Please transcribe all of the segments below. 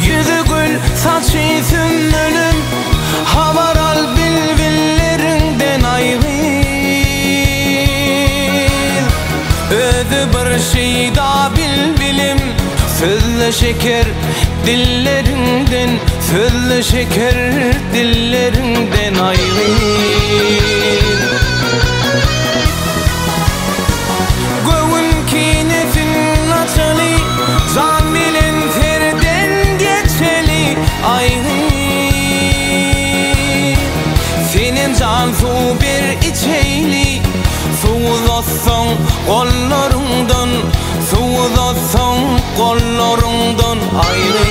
Yüzü gül saçıysın önüm, haber al bilbillerinden ayrı. Özü bir şey da bilbilim, sözlü şeker dillerinden, sözlü şeker dillerinden ayrı. Göğün kinesin açılı, can bilen serden geçeli ayrı. Senin can su bir içeyli, su uzatsan kollarından, su uzatsan kollarından ayrı.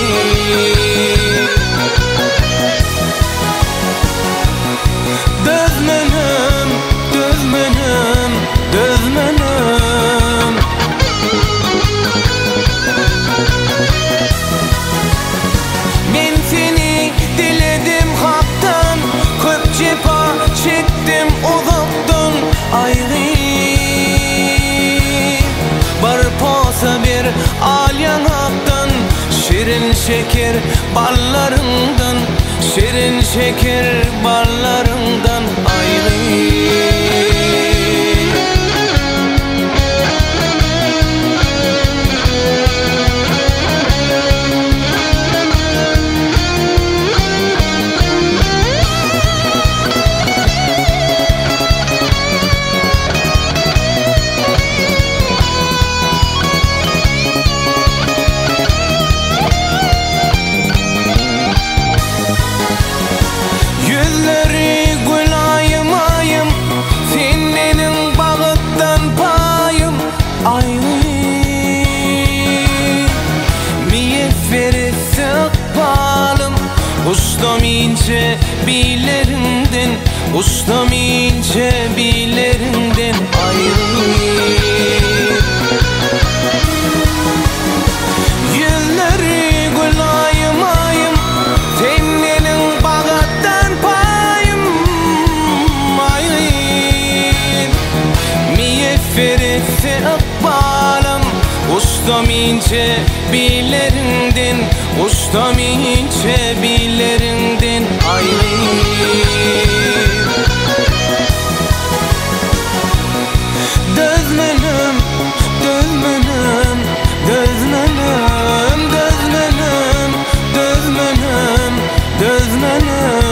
Dözmenim, dözmenim, dözmenim. Ben seni diledim haktan, köp cefa çektim uzaktan ayrı. Barpasa bir al yanaktan, şirin şeker ballarından, şirin şeker ballarından ayrı. Yüzleri gül ayım ayım, senin bağıttan payım ayrı. Miyeferi sıkbalım, ustam ince bilerinden, ustam ince bilerinden ayrı. Yüzleri gül ayım ayım, senin bağıttan payım ayrı. Miyeferi sıkbalım, ustam ince bilerinden, ustam ince bilerinden ayrı. Dözmenim, dözmenim, dözmenim, dözmenim, dözmenim, dözmenim.